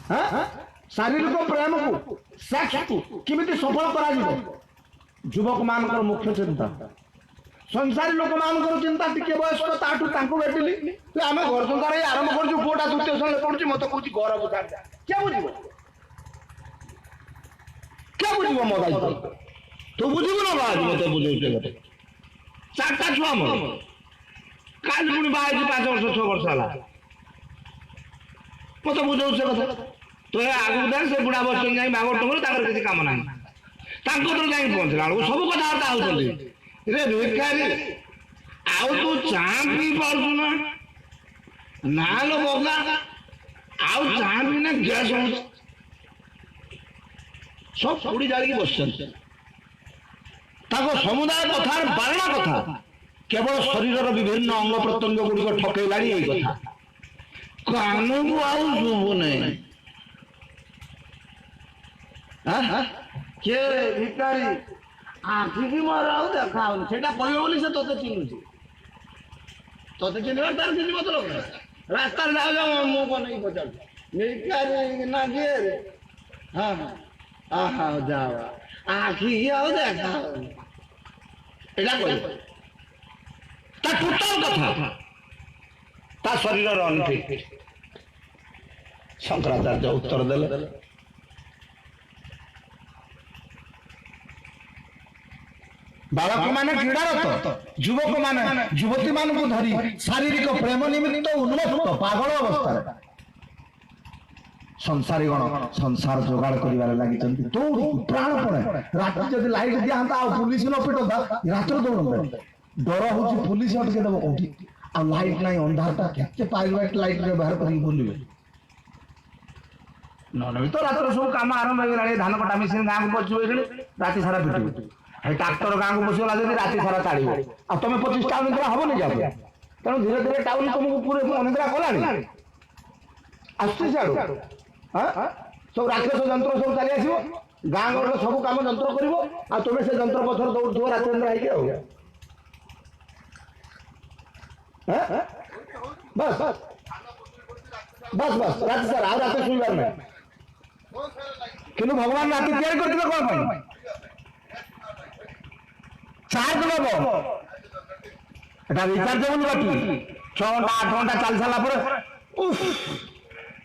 शारीरिक प्रेम को सेक्स को किमिति सफल करा युवक मान मुख्य चिंता संसारी लोक मान चिंता टिके बयस्क ताठू तांको भेटिली आम घर संसार आरंभ कर पुओटा द्वितीय श्रेणी पढ़ुची मत कौच घर बुझा क्या बुझ क्या बुझ मो दायित्व तू बुझू ना बाज मत बुझे चार्टा छुआ मोर काल पुणी बाहर 5 वर्ष 6 वर्ष है मत बुझाऊ से कथा तो आगु दे से बुढ़ा बस जाई बागर टंगर ताकर किसी काम नाही तांको तो जाई पहुंचला सब कथा होतली रे भिखारी आउ तू चा पी पारु ना ना लो बोगा आउ चा पी ना गैस हो सब छुड़ी जाली की बसछन ताको समुदाय कथा बारणा कथा केवल शरीर विभिन्न अंग प्रत्यंग गुड़िक ठकैलाणी एई कथा कान को आउ शुभ नहीं के भिखारी आखि की मोर आउ देखा सेटा कहयो बोली से तोते चिन्हु तोते चिन्हर तार किछि मतलब रास्ता जाओ जाओ मो को नहीं पचार भिखारी ना के रे हां आहा जाओ आखि आउ देखा एटा कहयो ता टोटल कथा ता शरीर अनफिट शंकराचार्य उत्तर देले बालक माने क्रीड़ारत युवक माने युवती मान को धरी शारीरिक प्रेम निमित्त उन्मत्त पागल अवस्था संसारी गण संसार जोगाड़ कर लगी दौड़ प्राण पड़े रात जब लाइट दिया पुलिस न पिटता रात दौड़ डर हूँ पुलिस अटके देव कौटी आ लाइट ना अंधारटा के प्राइवेट लाइट व्यवहार कर बुलवे नन तो रात सब कम आरंभ हो धान कटा मेसीन गाँव को पहुंचे राति सारा पिटू ट्राक्टर गाँव को पशिगला जब राति सारा ताड़ आ तुम 25 टा निद्रा हम जाओ तेणु धीरे धीरे टाउन तुमको पूरे अनिद्रा कला आसुची सियाड़ू सब राक्षस जंत्र सब चली आसो गाँ गहर सब कम जंत्र कर तुम से जंत्र पछर दौड़ रात है बस बस बस बस रात सारा आ रात शुईबार ना कि भगवान राति तैयारी करते कौन चार्ज दब रिचार्जेबल बाटी 6 घंटा 8 घंटा चल सारा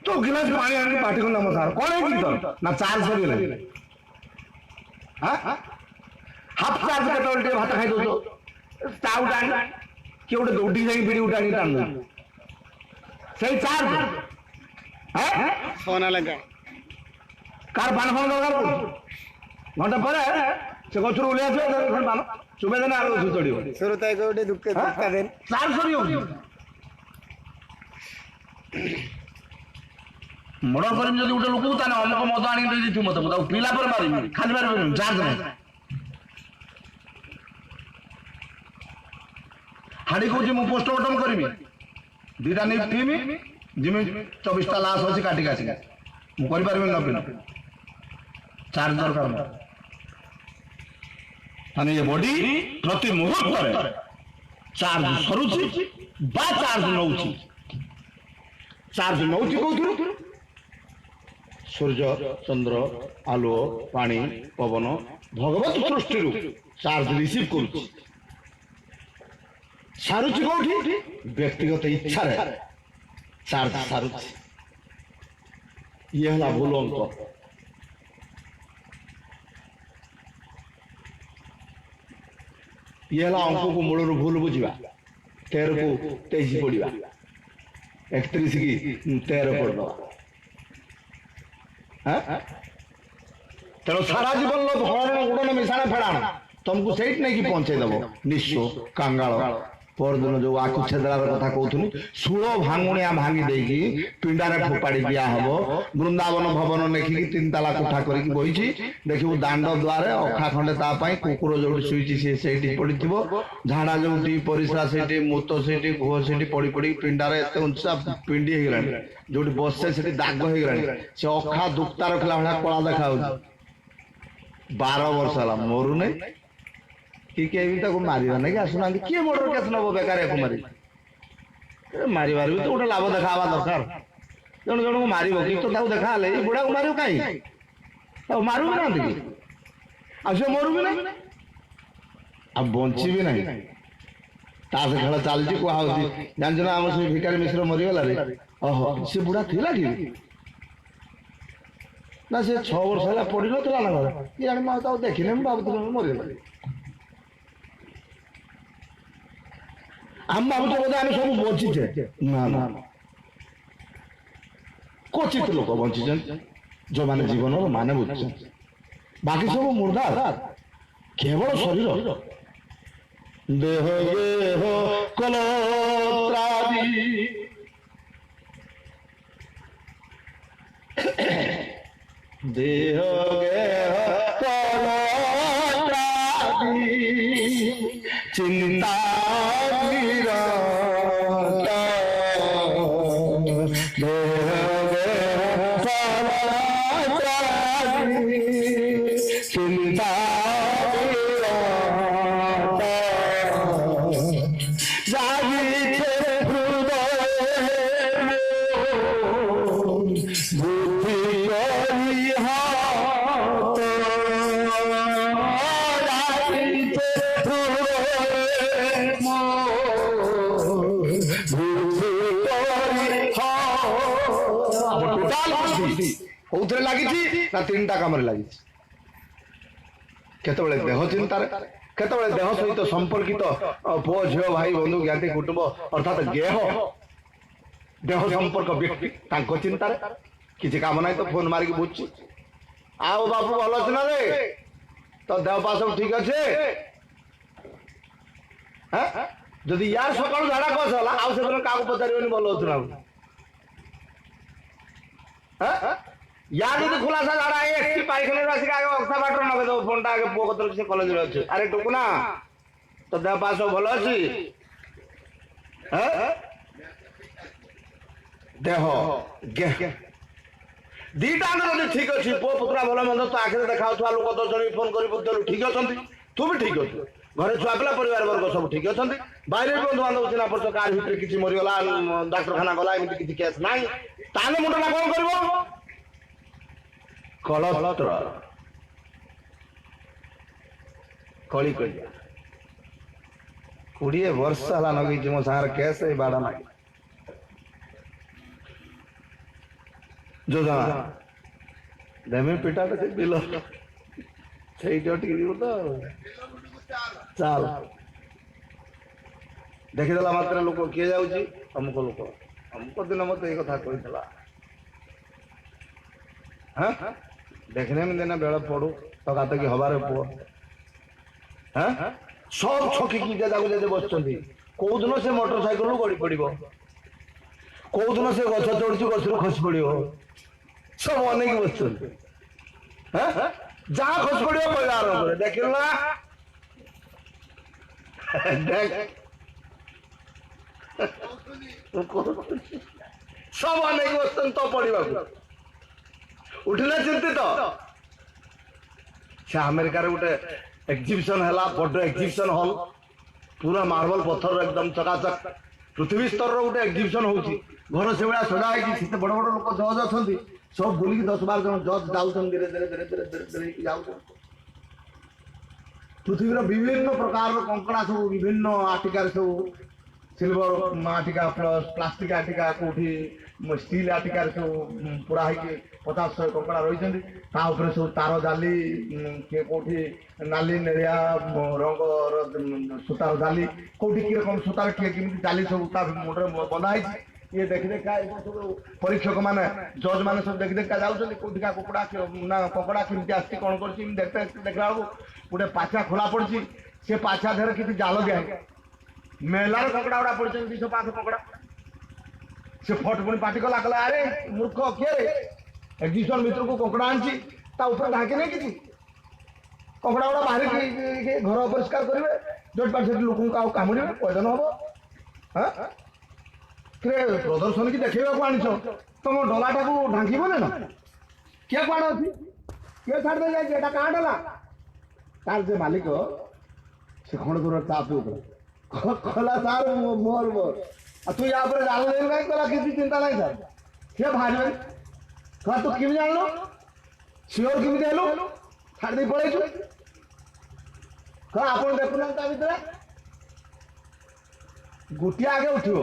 तो गिलास पानी आने पार्टी को नमो सार कौन है तो ना चार्ज सरी हाफ चार्ज के भात खाई दो चाउ डाल कि गोटे दौड़ी जाई बिड़ी उठानी टाण से चार्ज सोना लगा कार पान खान दरकार घंटा पर से गछर उले आछे पान चुबे देना आरो सुतड़ियो सुरता गोटे दुक्का देन चार्ज सरी हो मर्डर कर गोटे लोक ताने अमुक मद आनी दे मत पिला पर मारि खाली मारि चार्ज नहीं हाड़ी कौच मु पोस्टमार्टम करी 2टा नहीं पीमी जिमी 24टा लाश अच्छी काटिक आस मुझे न पी चार्ज दरकार माने ये बॉडी प्रति मुहूर्त चार्ज सरुची बा चार्ज नौची चार्ज नौची कौथुरु सूर्य चंद्र आलो पानी पवन भगवत सृष्टि चार्ज रिसीव करुची सारुची कौटी व्यक्तिगत इच्छा चार्ज सारुची ये हला भूल अंक ये हला अंक को मूल भूल बुझा 13 को 23 पड़ा 31 की 13 पड़वा तेणु सारा जीवन धरण गुड़न मिशाण फेड़ाण तुमको से नहीं पहुंचे दब निश्चो कांगाल परदिन जो आखु छेदलार कथा कहथुनी सूल भांगुणिया भांगी देकी पिंडारे फोपाड़ी दिया हबो वृंदावन भवन नेखिकी 3 ताला कोठा करिकी बहिछि देखिबो दांड द्वारे अखा खंडे ता पई कुकुर जोडी सुइछि से सेठी पडिथिबो झाडा जोडी परिस्रा सेठी मूत सेठी घो सेठी पड़ी पड़ी पिंडारे एते उंचा पिंडी हे गेलानी जोडी बससे सेठी दाग हे गेलानी से अखा दुक्ता रखला भला कला देखाउ 12 वर्ष हला मोरु नै कि मारिबा ना कि आसुना किए मर्डर केस नब बेकार मारी मारिबार भी तो गोटे लाभ देखा दरकार ଜଣେ ଜଣକୁ ମାରିବ କି ତ ତାକୁ ଦେଖା ହେଲେ ଏଇ ବୁଢାକୁ ମାରିବ କାହିଁ ତାକୁ ମାରୁ ବି ନାହାନ୍ତି କି ଆଉ ସେ ମରୁ ବି ନାହିଁ ଆଉ ବଞ୍ଚିବି ନାହିଁ ତାସ ଖେଳ ଚାଲିଛି କୁହାହଉଛି ଜାଣିଛ ନା ଆମର ସେ ଭିକାରୀ ମିଶ୍ର ମରିଗଲା ରେ ଓହୋ ସେ ବୁଢା ଥିଲା କି ନା ସେ 6 ବର୍ଷ ହେଲା ପଡିନଥିଲା ନା ଘରେ କି ଜାଣି ମୁଁ ତାକୁ ଦେଖିନି ମୁଁ ଭାବୁଥିଲି ମରିଗଲା ଆମେ ଭାବୁଛୁ ବୋଧେ ଆମେ ସବୁ ବଞ୍ଚିଛେ ନା ନା क्वचित लोक बंचीचन जो माने जीवन माने बुझुछन बाकी सब मुर्दार केवल शरीर देह गेह कलत्रादि देह गेह कलत्रादि चिंता ना 3टा काम लगी केतबेले देह चिंतार केतबेले देह सहित संपर्कित पुओ झियो भाई बंधु ज्ञाति कुटुंब अर्थात गेह देह संपर्क व्यक्ति तांको चिंतार किसी काम नहीं तो फोन मारिक बुझी आओ बापू भल अच्छे ना रे तो देह पा सब ठीक अच्छे जदि यार सकाल झाड़ा कस है आउ से क्या पचार भल अच्छे ना यार जो खुलासा झाड़ा है पाइखाना आसिक आगे अक्सा बाटर नगे दो फोन टा आगे पुओ कतर से कॉलेज रे अच्छे अरे टुकुना तो देह पा सब भल अच्छी देह दीटा जब ठीक अच्छी पुओ पुतरा भल मंद तो आखिर देखा लोक 10 जन फोन कर ठीक अच्छा तू भी ठीक अच्छु घरे छुआ पिला परिवार वर्ग सब ठीक अच्छा बाहर बंधु बांधव चिन्ह पड़ कार भितर किसी मरीगला डाक्तरखाना गला एमती किसी केस ना ताने मुंडा कौन कर कलत्र कली कलिया 20 वर्ष है नगी मो सागर केस बाड़ा ना जो जाना देमी पिटा से बिल से तो चाल देखीदेला मात्र लोक किए जाऊँगी अमुक लोक अमुक दिन मत ये कथा कही हाँ देखने में देना बेड़ा पड़ू तो कहते कि हबारे पुओ हाँ सब छकी जागो जे बस कौ दिन से मोटरसाइकिल गड़ी पड़ कौ दिन से गछ चढ़ी गछ खसी पड़ सब अनेक बस जहाँ खसी पड़ कहला आरम्भ देख ना सब अनेक बस तो पड़ा उठिले चिंतित से अमेरिका गोटे एग्जिबिशन है बड़ एग्जिबिशन हॉल पूरा मार्बल पत्थर एकदम चकाचक पृथ्वी स्तर गोटे एग्जिबिशन होची घर से भाया सजा है बड़ बड़ लोक जज अच्छा सब बुलिक 10-12 जन जज जाऊँ धीरे धीरे धीरे धीरे धीरे धीरे जाऊँ पृथ्वी विभिन्न प्रकार कंकड़ा सब विभिन्न आटिकार सब सिल्वर आटिका प्लस प्लास्टिक आटिका कौटी स्टील आटिकार सब पोड़ा है 50-100 कंकड़ा रही सब तार जाली किए कौटी नाली नेड़िया रंग सूतार जाली कौटी किए कम सूतार किए किमी जाली सब मुंडे बंधा है ये देख देखा सब परीक्षक मैंने जज मैंने सब देख देखा जाऊँगी कौटिका कुकुड़ा ना कंकड़ा केमती आसी कौन कर देखते देखला गोटे पाछा खोला पड़ी से पाछा देह किसी जाल दिया मेलार कंकड़ा गुड़ा पड़ी 200-500 कंकड़ा से फट पुणी पार्टी कला कला अरे मूर्ख किए एग्जिबिशन भर को कंकड़ा आनी ढाकी नहीं किसी कंकड़ा गुड़ा बाहर घर अपरिष्कार करेंगे जो लोक कामुड़े पयजन हम हाँ प्रदर्शन की देखा आनी तुम डलाटा को ढांकीब ना किए कौन अच्छी किए छाड़ दे जाए कहाँ डला तार से मालिक से खंड दूर चा पी कला सार मोर मोर तू यहाँ पर जाल कला किसी चिंता नहीं सर सी बाहर कह तू किमी जानलु सियोर किमी हेलु छाड़ दे पड़े कह आप देखुना भितर गोटे आगे उठो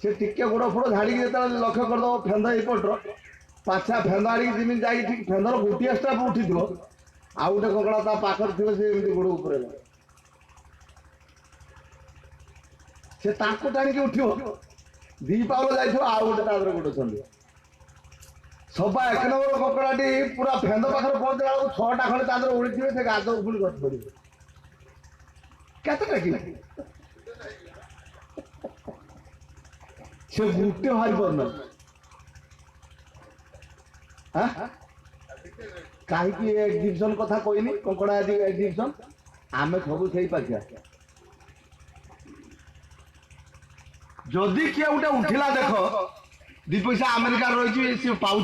से टिके गोड़ फोड़ झाड़ी जो लक्ष्य करदे फेन्द एपटर पाछा फेन्द आड़ी जमी जा फेन्दर गोटे स्टेप उठी आउ गोटे ककड़ा ता पाखर थी से गोड़ उपर से टाणी उठो दी पाउल जाइए आउ गोटे गोटे छंदी सबा एक नंबर ककड़ाटी पूरा फेन्द पाखे पहुंचला बेलू 6टा खंडे उड़ी थे से गाद पुणी गति पड़े केते टेक से गोटे बाहरी पारना कहीं एग्जिबिशन कथा कहनी कंकड़ा एग्जिबिशन आम सब से पाखिया जदि किए गोटे उठिला देख 2 पैसा अमेरिका रही सी पाऊँ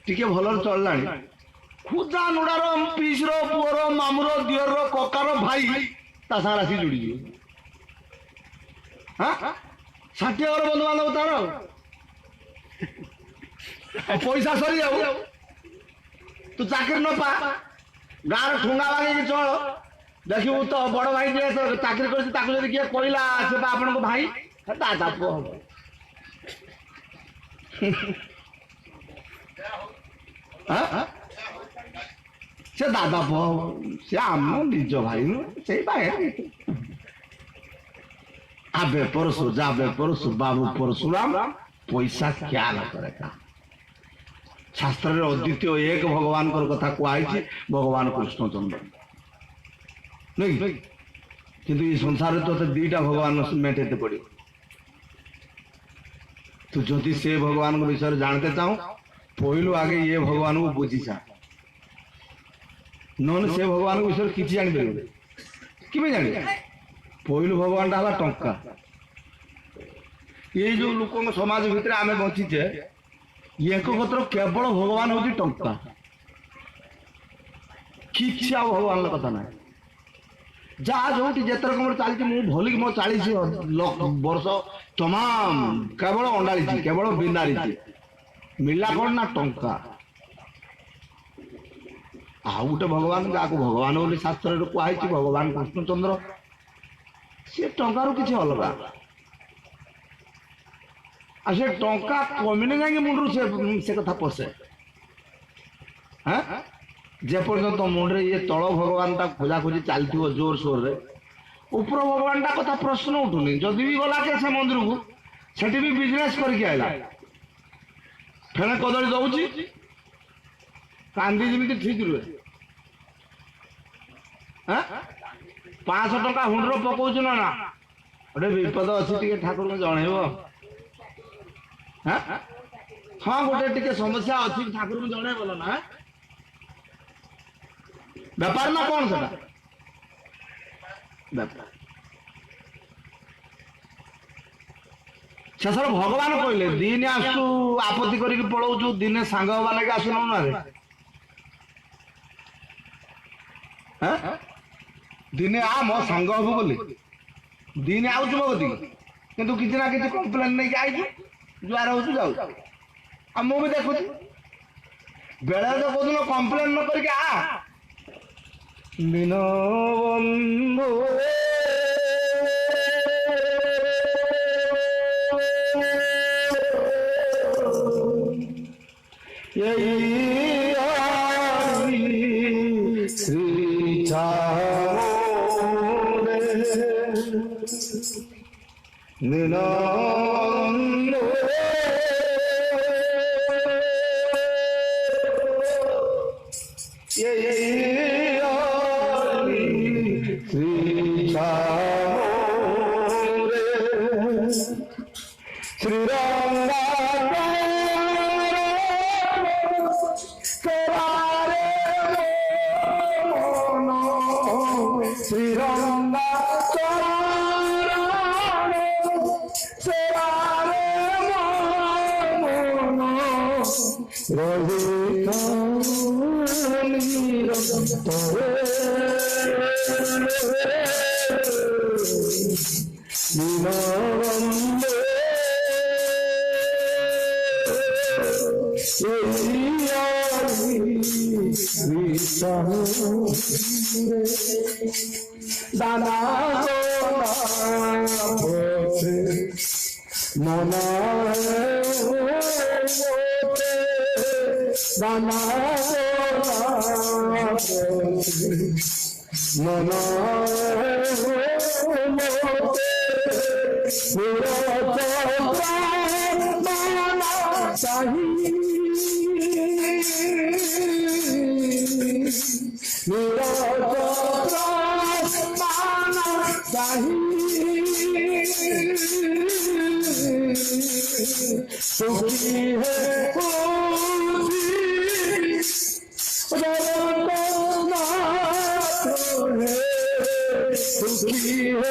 टिके भल चलला खुदा नुड़ार पीसर पुअर मामुर दियर ककार भाई ता सारा आसी जोड़ी हाँ 60 घर बंधु बांधव तार पैसा सरी जाऊ तू चाकरी न पा गाँव ठुंगा बागे चल देखू तो बड़ भाई जे चाकरी कर किए कहला से आपण भाई दादा पुओ हम से दादा पुओ से आम निज भाई से आबे परसु जाबे परसु बाबू परशुराम पैसा क्या न करे शास्त्र अद्वितीय एक भगवान कथा कहुई भगवान कृष्णचंद्र नहीं किंतु ये संसार तो 2टा भगवान मेटे पड़े तू जदि से भगवान विषय जानते चाहो पहलू आगे ये भगवान को बुझी चा नन से भगवान विषय किसी जान पारे कि जान पहलू भगवान है टंका ये जो लोक समाज भितर आम बचीचे ये कत्र केवल भगवान हूँ टंका किसी आ भगवान कथा ना जहाँ जो जिते रकम चलती मुझे भलिक मो 40 वर्ष तमाम केवल अंडाड़ी केवल बिंदाड़ी मिला कौन ना टंका आ गोटे भगवान जहाँ भगवान बोली शास्त्र कहुई भगवान कृष्णचंद्र सी टंकार किसी अलग आ से टंका कमिने जाए मुंडू से कथा पशे हाँ जेपर्यंत मुंडे ये तल भगवान ता खोजाखोजी चलती जोर सोर रे ऊपर भगवान ता कथा प्रश्न उठुनी जदि भी गला के से मंदिर को सेठी भी बिजनेस करके आइला फेणे कदली दउची कांदी जमी ठीक रुहे हाँ 500 टंका हुंडर पकाउछ ना ना गोटे विपद अच्छी ठाकुर को जन हाँ गोटे टिके समस्या अच्छी ठाकुर को जन बोल ना व्यापार ना कौन सा व्यापार शेषर भगवान कहले दिने आसु आपत्ति करके पलाऊ दिने सांग हवा लगे आसुन ना दिने आ मो सांग हबु बोली दिने आउछु मो गति किंतु किछि ना किछि कंप्लेन नहीं आइछु जुआर होछु जाउ आ मो भी देखु बेला तो कोदिन कंप्लेन न करके आ बिना बंधु श्री बिना श्री राम श्री राम দানা মনা দানা মনা सुखी है सुखी है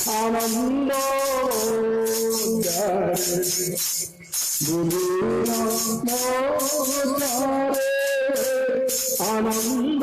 आनंद आनंद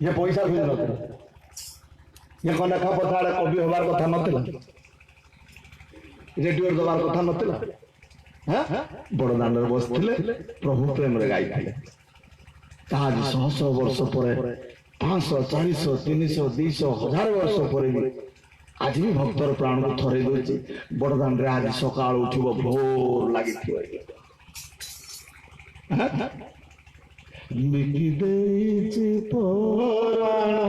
ये पैसा भी न ये कौन लेखा पथा कवि हबार कथा नथिला रेडियो दबार कथा नथिला बड़ दांड बसथिले प्रभु प्रेम रे गाइथिले आज 100 वर्ष पर 500 400 300 200 1000 वर्ष पर भी आज भी भक्तर प्राण को थरे दोची बड़ दांड रे आज सकाळ उठिबो भोर लागिथिबो बिकी देछि पराण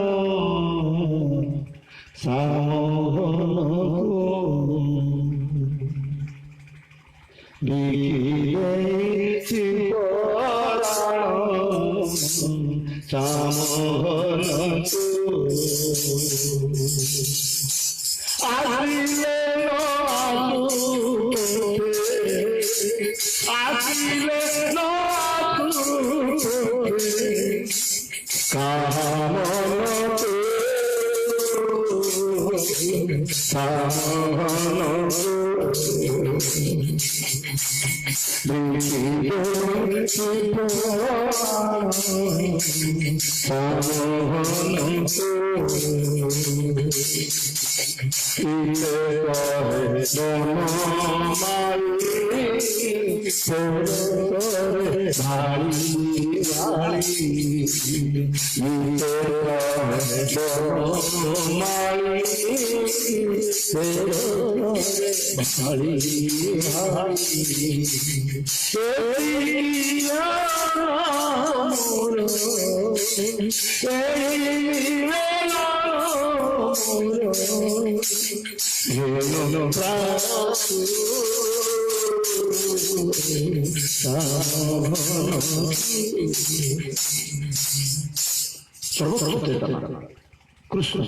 सामोहन बिकी देछि पराण सामोहन आसिले ଆସିଲେ ନ कृष्ण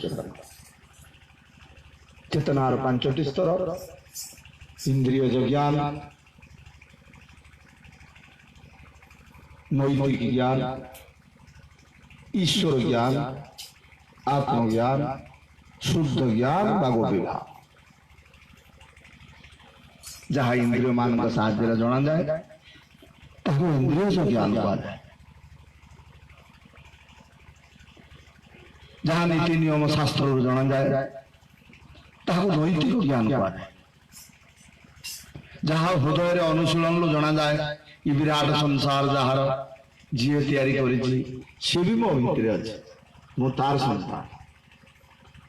चेतनार पांचटी स्तर इंद्रिय ज्ञान नैतिक ज्ञान ईश्वर ज्ञान आत्मज्ञान शुद्ध ज्ञान बागो विभाग जहाँ इंद्रिय मान साहाଯ୍ୟରେ जना जाए ताको इंद्रिय ज्ञान कहा जहाँ नीति नियम शास्त्र जना जाए ताको नैतिक ज्ञान कहा जहाँ हृदय अनुशीलन जना जाए ये विराट संसार जार जी तैयारी सी भी मो भितर अच्छे मो तार संतान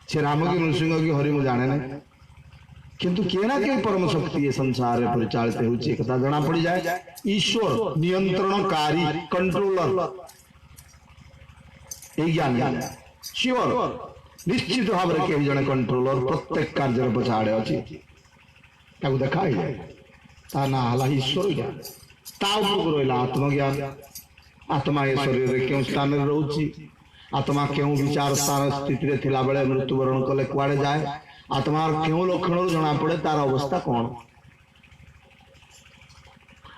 से राम की नृसिंह की हरि मुझे जाने ना किंतु किए ना किए परम शक्ति ये संसार में परिचालित होती कथा जना पड़ जाए ईश्वर नियंत्रणकारी कंट्रोलर ज्ञान श्योर निश्चित भाव में कहीं जने कंट्रोलर प्रत्येक कार्य पछाड़े अच्छी देखा ही जाए ता ना हला ईश्वर ज्ञान ता रहा आत्मज्ञान आत्मा ये शरीर क्यों स्थान में रोची आत्मा क्यों विचार स्थान स्थिति रे थिला बेले मृत्युवरण कले कुआड़े जाए आत्मा क्यों लक्षण जना पड़े तार अवस्था कौन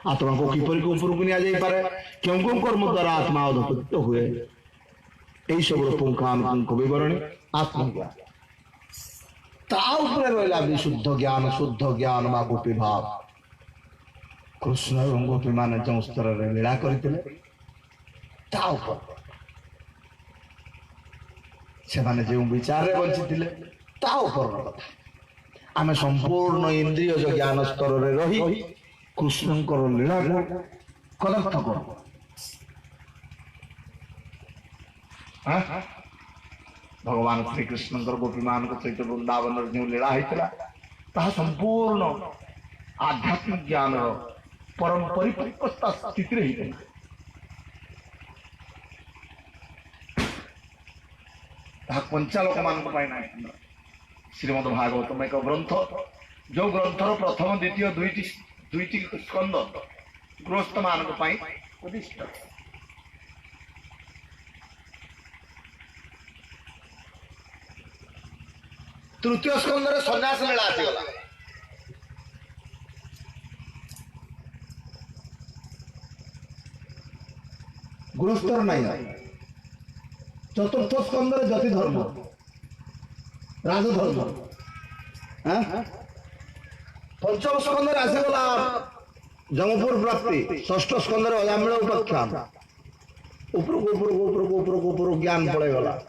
आत्मा को किपर के ऊपर को निया जाई पारे क्यों क्यों कर्म द्वारा आत्मा अधपतित हुए এই সব পুঙ্খানুপুঙ্খ বিবরণী আত্মজ্ঞান তা উপরে রইলা বিশুদ্ধ জ্ঞান বা গোপী ভাব কৃষ্ণ এবং গোপী মানে যে স্তরে লীলা করিଥିଲେ তা উপর ସେମାନେ ଯେଉଁ ବିଚାରରେ ବଞ୍ଚିଥିଲେ ତା ଉପରର କଥା ଆମେ ସମ୍ପୂର୍ଣ୍ଣ ଇନ୍ଦ୍ରିୟ ଜ୍ଞାନ ସ୍ତରରେ ରହି କୃଷ୍ଣଙ୍କର ଲୀଳାକୁ କଦର୍ଥ କରୁ भगवान श्री कृष्ण गोपी मान सहित वृंदावन जो लीला होता संपूर्ण आध्यात्मिक ज्ञान परम परिपक्वता स्थिति पंचालोक मान श्रीमद भागवतम एक ग्रंथ जो ग्रंथर प्रथम द्वितीय दुईटी स्कंद गृहस्थ मान उदिष्ट तृतीय स्कंद सन्यास लीला आसीगला गृहस्थर नहीं चतुर्थ स्कंद जति धर्म राजधर्म पंचम स्कंद आसीगला जमपुर प्राप्ति षष्ठ स्कंद अजामिल उपाख्यान ऊपर ज्ञान पड़ेगला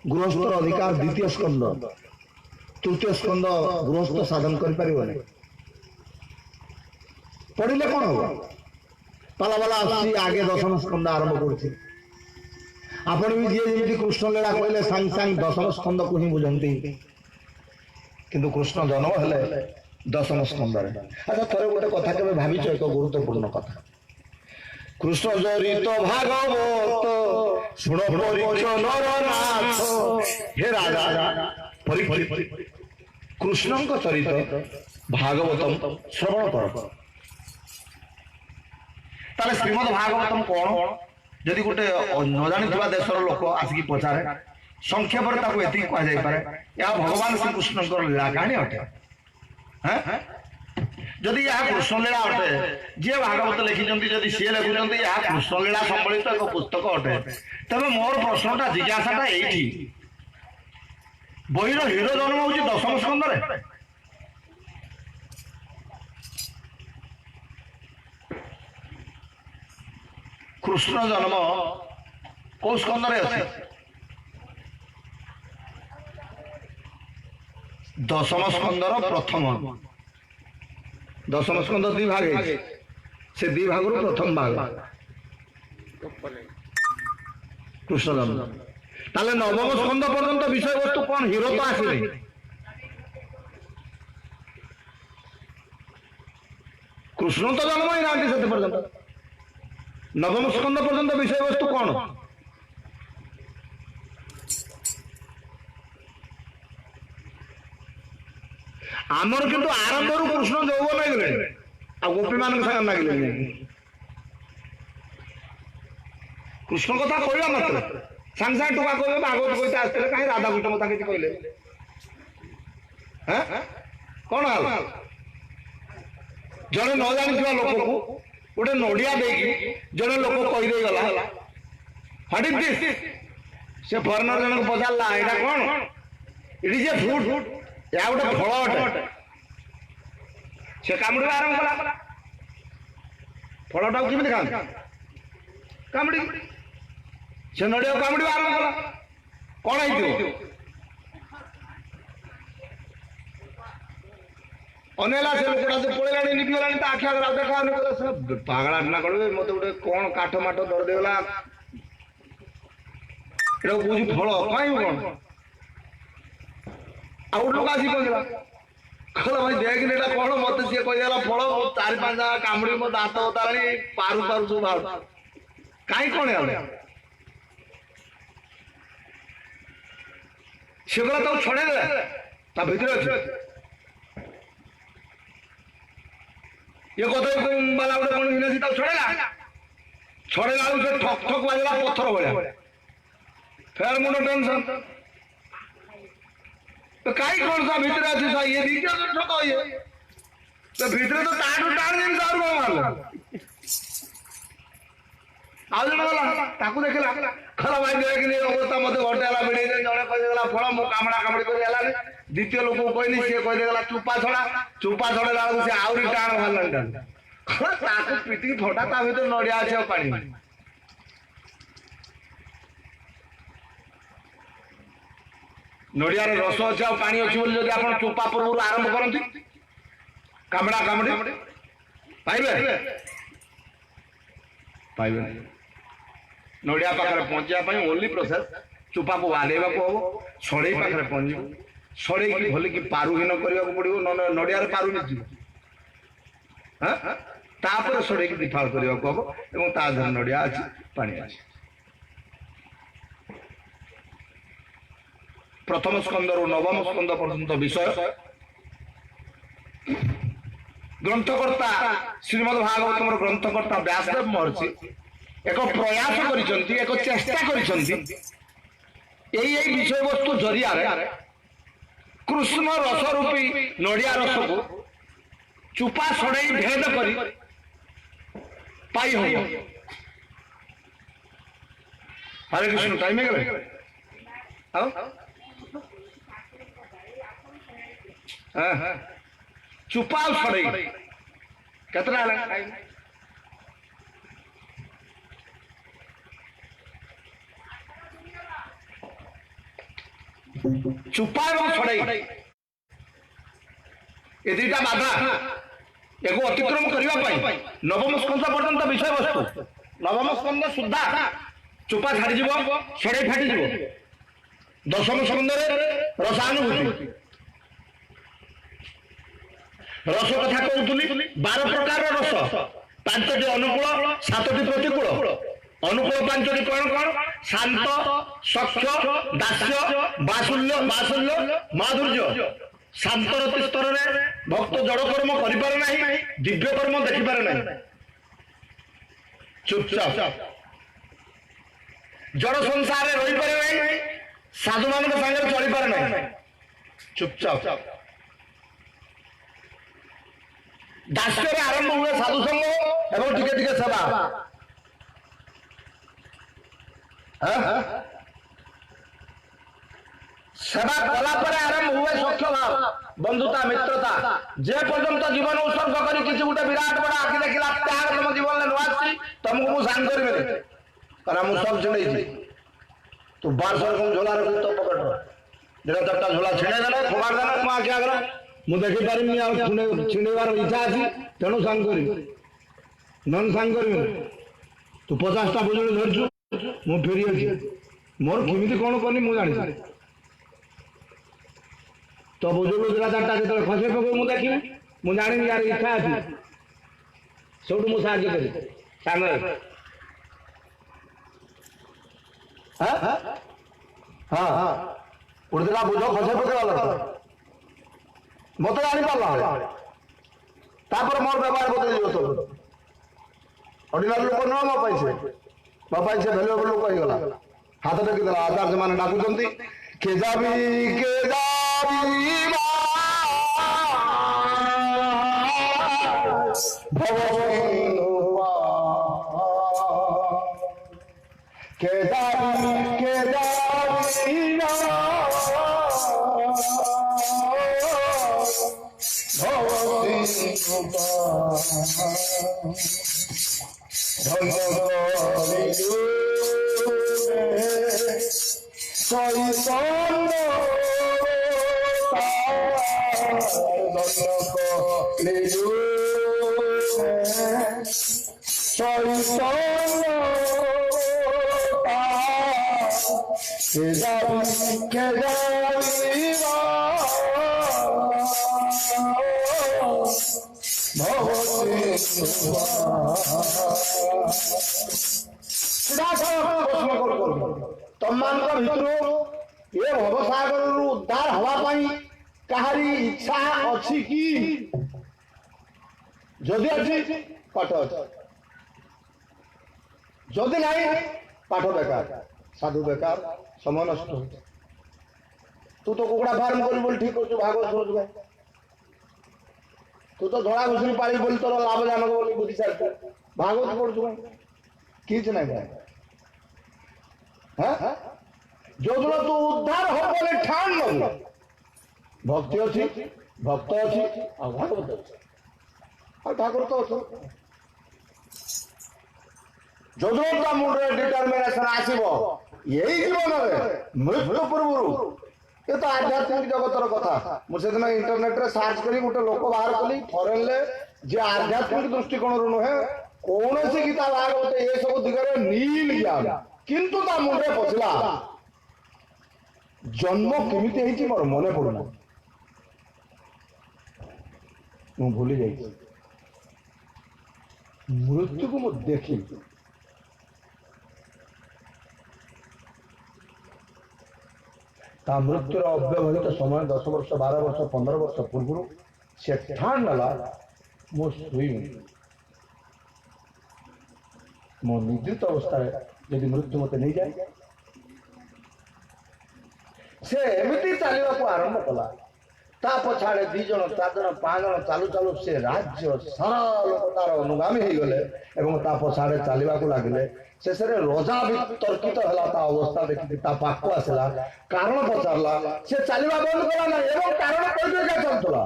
गृहस्थर अधिकार द्वितीय स्कंद तृतीय स्कंद गृहस्थ साधन कर पढ़ले कौन हम पाला बाला आगे दशम स्कंद आरंभ कर भी जी जमी कृष्ण लीला कहले सांग सांग दशम स्कंद को ही बुझंती किंतु कृष्ण जन्म हेले दशम स्कंद अच्छा थे गोटे कथा के भावी एक गुरुत्वपूर्ण कथा कृष्ण जरित भागवत शुण नरनाथ हे राजा कृष्ण चरित भागवतम श्रवण कर श्रीमद भागवतम कौन जदि गोटे न जानी देशर लोक आसिक पचारे संक्षेप भगवान श्री कृष्ण लीला कहानी अटे जदि यह कृष्णलीला अटे जी भागवत लिखिं जदि सी लिखुं यह कृष्णलीला सम्बलित एक पुस्तक अटे तेज मोर प्रश्नटा जिज्ञासाटा यही बहीर हिरो जन्म हूँ दशम स्कंदरे कृष्ण जन्म कौ स्कंदरे अच्छे दशम स्कंदर प्रथम दशम स्कंद दी भाग है से दी भाग प्रथम भाग कृष्ण जन्म ताले नवम स्कंद पर्यंत विषय वस्तु कौन हिरो तो आसने कृष्ण तो जन्म ही ना से पर्यंत नवम स्कंद पर्यंत विषय वस्तु कौन आमर किंतु आरंभ कृष्ण यौवन लगे आ गोपी मान संगे लगे कृष्ण कथा कहवा मात्र सांगे सांगे टुका कहे भागवत कहते आसते कहीं राधाकृष्ण मत किसी कहले कौन हाल जड़े न जानी लोक को गोटे नड़िया जड़े लोक कहीदे गला हट इज दिस से फरेनर जन को पचारा यहाँ कौन इट इज ए फ्रूट या गोटे फल अटे से कामुड़ा आरंभ कला फलटा केमी खाते कामुड़ी से नड़िया कामुड़ा आरंभ कला कौन है अनेला से लोकटा से पड़ेगा निकलला आखि आगे देखा पागला ना कर मत गोटे कौन काठ माठ धर देला बुझी फल कहीं कौन आउ लोक आसी कहला कहला भाई देख एटा कौन मत सी कहला फल चार पांच जगह कामुड़ी मो दांत उतारी पारु पारु सब बाहर कहीं कौन है से गला तो छड़े दे ता भीतर अच्छे ये कत बाला गोटे कौन हिना छड़ेला छड़ेला से ठक ठक बाजला पत्थर भाया फेर मुंड टेंशन तो कहीं कौन सा भीतर अच्छे सा ये दीजिए तो ठक ये तो भीतर तो ताटू टाण जिन सार को मारला आउ जण गला ताकू देखला खला भाई देख नि अवस्था मते घटेला बिडे जणे कहि देला फळ मो कामड़ा कामड़ी कर हला द्वितीय लोक को कहनी से कहि देला चुपा छड़ा लाग से आउरी टाण भालन ताकू पिटी फोटा ता भीतर नडिया আছে पानी नडिया रे रस আছে और पानी अछि बोली जदि आपण चुपा पूर्व आरंभ करंती कामड़ा कामड़ी पाइबे पाइबे नडिया पाखरे पहुंचा ओनली प्रोसेस चुपा को वालेबा को हम सड़े पाखरे पहुंचू सड़े की भले की पारुहीन करने को पड़ो नडिया पारु नहीं हाँ तापर सड़े की दिफाल करने को हम एवं ताधर नडिया अच्छी पानी अच्छी प्रथम स्कंद नवम स्कंद पर्यंत विषय ग्रंथकर्ता श्रीमद् भागवतम ग्रंथकर्ता व्यासदेव महर्षि एक प्रयास करिसंती एक चेष्टा करिसंती यही विषय वस्तु जरिया कृष्ण रस रूपी नड़िया रस को चुपा छड़ाई भेद करी पाई हो हरे कृष्ण टाइम है चुपा छड़ाई कितना टाइम चुपा एवं छड़ाई ये दुईटा बाधा एक अतिक्रम करने नवम स्कंद पर्यंत विषय वस्तु नवम स्कंद सुधा चुपा छाड़ी छड़ाई फाटी दशम स्कंद रसानुभूति रस कथा कहूली 12 प्रकार रस 5टी अनुकूल 7टी प्रतिकूल अनुकूल 5टी कौन कौन शांत सख्य दास्य बासुल्य बासुल्य माधुर्य शांत रति स्तर में भक्त जड़ कर्म करें ना दिव्य कर्म देखिपारे ना चुपचाप जड़ संसार रही पारे ना साधु मान सागर चली पारे ना चुपचाप ଦାସ୍ୟରେ ଆରମ୍ଭ ହୁଏ ସାଧୁ ସଂଘ ଏବଂ ଟିକେ ଟିକେ ସେବା। ସେବା କଲା ପରେ ଆରମ୍ଭ ହୁଏ ସଖ୍ୟ ଭାବ, ବନ୍ଧୁତା, ମିତ୍ରତା। ଯେ ପର୍ଯ୍ୟନ୍ତ ଜୀବନ ଉତ୍ସର୍ଗ କରି କିଛି ଗୋଟେ ବିରାଟ ବଡ ଆଖି ଦେଖିଲା ତାହାର ତମ ଜୀବନରେ ନୂଆ ଆସିଛି, ତମକୁ ମୁଁ ସାଙ୍ଗ କରିବିନି, କାରଣ ମୁଁ ସବୁ ଛିଣ୍ଡେଇଛି। ତୁ 1200 ରକମ ଝୋଲା ରଖି ତୋ ପକେଟର ଦିନ 4ଟା ଝୋଲା ଛିଣ୍ଡେଇ ଦେଲେ, ଫୋପାଡ଼ି ଦେଲେ ମୋ ଆଖି ଆଗରେ, ମୁଁ ଦେଖିପାରିବିନି ଆଉ ଛିଣ୍ଡେଇବାର ଇଚ୍ଛା ଅଛି, ତେଣୁ ସାଙ୍ଗ କରିବି, ନହେଲେ ସାଙ୍ଗ କରିବିନି। ତୁ 50ଟା ବୁଜୁଳି ଧରିଛୁ, ମୁଁ ଫେରି ଅଛି, ମୋର କେମିତି କଣ କଲି ମୁଁ ଜାଣିଛି। ତ ବୁଜୁଳି 2-4ଟା ଯେତେବେଳେ ଖସେଇ ପକେଇବ ମୁଁ ଦେଖିବି, ମୁଁ ଜାଣିନି ଯାର ଇଚ୍ଛା ଅଛି, ସେଇଠୁ ମୁଁ ସାହାଯ୍ୟ କରିବି ସାଙ୍ଗରେ। ହଁ ଉଡ଼ିଥିଲା ବୁଝ ଖସେଇ ପକେଇବା ଲୋକ ମତେ ଜାଣିପାରିଲା, ତାପରେ ମୋର ବ୍ୟବହାର ବଦଳିଯିବ। ତ ଅର୍ଡିନାରୀ ଲୋକ ନୁହଁ, ମୋ ପାଇଁ ସେ ଭ୍ୟାଲୁଏବଲ ଲୋକ ହେଇଗଲା। ହାତ ଟେକିଦେଲା, ଆଚାର ସେମାନେ ଡାକୁଛନ୍ତି କେଜାବି ତମମାନଙ୍କ ଭିତରୁ ଏ ଭବସାଗରରୁ ଉଦ୍ଧାର ହବା ପାଇଁ କାହାରି ଇଚ୍ଛା ଅଛି କି? ଯଦି ଅଛି ପାଠ ଅଛି, ଯଦି ନାହିଁ ପାଠ ବେକାର, ସାଧୁ ବେକାର, ସମୟ ନଷ୍ଟ ହଉଛି। ତୁ ତ କୁକୁଡ଼ା ଫାର୍ମ କରିବୁ ବୋଲି ଠିକ କରୁଛୁ, ଭାଗବତ ଶୁଣୁଛୁ ଭାଇ। ତୁ ତ ଧଳା ଘୁଷୁରି ପାଳି ବୋଲି ତୋର ଲାଭଜନକ ବୋଲି ବୁଝି ସାରିଛୁ, ଭାଗବତ ପଢୁଛୁ ଭାଇ, କିଛି ନାହିଁ ଭାଇ। ଯୋଉଦିନ ତୁ ଉଦ୍ଧାର ହବ ବୋଲି ଠାଣ ନବୁ, ଭକ୍ତି ଅଛି, ଭକ୍ତ ଅଛି, ଆଉ ଭାଗବତ ଅଛି, ଆଉ ଠାକୁର ତ ଅଛୁ। ଯୋଉଦିନ ତା ମୁଣ୍ଡରେ ଡିଟରମିନେସନ ଆସିବ ଏଇ ଜୀବନରେ ମୃତ୍ୟୁ ପୂର୍ବରୁ, ଏ ତ ଆଧ୍ୟାତ୍ମିକ ଜଗତର କଥା। ମୁଁ ସେଦିନ ଇଣ୍ଟରନେଟରେ ସର୍ଚ୍ଚ କରି ଗୋଟେ ଲୋକ ବାହାର କଲି ଫରେନରେ, ଯେ ଆଧ୍ୟାତ୍ମିକ ଦୃଷ୍ଟିକୋଣରୁ ନୁହେଁ, କୌଣସି ଗୀତା ଭାଗବତ ଏସବୁ ଦିଗରେ ନୀଲ ଜ୍ଞାନ, କିନ୍ତୁ ତା ମୁଣ୍ଡରେ ପଶିଲା ଜନ୍ମ କେମିତି ହେଇଛି ମୋର ମନେ ପଡୁନା, ମୁଁ ଭୁଲି ଯାଇଛି। ମୃତ୍ୟୁକୁ ମୁଁ ଦେଖି ତା ମୃତ୍ୟୁର ଅବ୍ୟବହିତ ସମୟ 10 ବର୍ଷ, 12 ବର୍ଷ, 15 ବର୍ଷ ପୂର୍ବରୁ ସେ ଠାଣ ନେଲା ମୁଁ ଶୋଇବି, ମୋ ନିଦ୍ରିତ ଅବସ୍ଥାରେ ଯଦି ମୃତ୍ୟୁ ମତେ ନେଇଯାଏ। ସେ ଏମିତି ଚାଲିବାକୁ ଆରମ୍ଭ କଲା, ତା ପଛଆଡେ 2 ଜଣ, 4 ଜଣ, 5 ଜଣ ଚାଲୁ ଚାଲୁ ସେ ରାଜ୍ୟ ସାରା ଲୋକ ତାର ଅନୁଗାମୀ ହେଇଗଲେ ଏବଂ ତା ପଛଆଡେ ଚାଲିବାକୁ ଲାଗିଲେ। ଶେଷରେ ରଜା ବିତର୍କିତ ହେଲା, ତା ଅବସ୍ଥା ଦେଖିକି ତା ପାଖକୁ ଆସିଲା, କାରଣ ପଚାରିଲା, ସେ ଚାଲିବା ବନ୍ଦ କଲା ନାହିଁ ଏବଂ କାରଣ କହିଦେଇକା ଚାଲୁଥିଲା।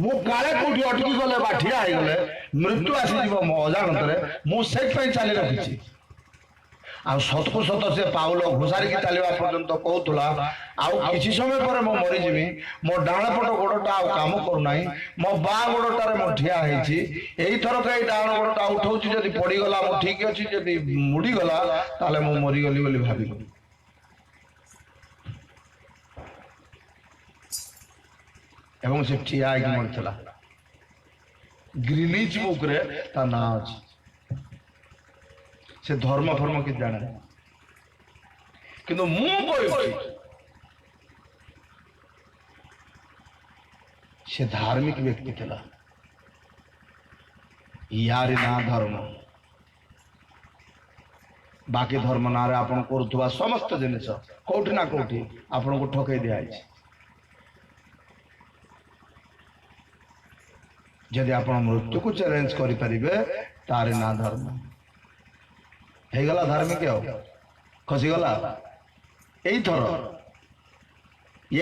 ମୁଁ କାଳେ କୋଉଠି ଅଟକି ଗଲେ ବା ଠିଆ ହେଇଗଲେ ମୃତ୍ୟୁ ଆସିଯିବ ମୋ ଅଜାଣତରେ, ମୁଁ ସେଇଥିପାଇଁ ଚାଲି ରଖିଛି। ଆଉ ସତକୁ ସତ ସେ ପାଉଲ ଘୋଷାରିକି ଚାଲିବା ପର୍ଯ୍ୟନ୍ତ କହୁଥିଲା, ଆଉ କିଛି ସମୟ ପରେ ମୁଁ ମରିଯିବି, ମୋ ଡାହାଣ ପଟ ଗୋଡଟା ଆଉ କାମ କରୁନାହିଁ, ମୋ ବାଁ ଗୋଡଟାରେ ମୁଁ ଠିଆ ହେଇଛି, ଏଇଥରକ ଏଇ ଡାହାଣ ଗୋଡଟା ଉଠଉଛି, ଯଦି ପଡିଗଲା ମୁଁ ଠିକ ଅଛି, ଯଦି ମୁଡିଗଲା ତାହେଲେ ମୁଁ ମରିଗଲି ବୋଲି ଭାବିଲି। ଏବଂ ସେ ଠିଆ ହେଇକି ମରିଥିଲା। ଗ୍ରୀନିଚ ବୁକରେ ତା ନାଁ ଅଛି। ସେ ଧର୍ମ ଫର୍ମ କିଛି ଜାଣେ, କିନ୍ତୁ ମୁଁ କହୁଛି ସେ ଧାର୍ମିକ ବ୍ୟକ୍ତି ଥିଲା। यारी ना धर्म, बाकी धर्म ना आपण करुवा समस्त जिनिस कौटी ना कौटी आपन को ठकई दिया। ଯଦି ଆପଣ ମୃତ୍ୟୁକୁ ଚ୍ୟାଲେଞ୍ଜ କରିପାରିବେ ତାର ନା ଧର୍ମ। ହେଇଗଲା ଧାର୍ମିକ ଆଉ ଖସିଗଲା। ଏଇଥର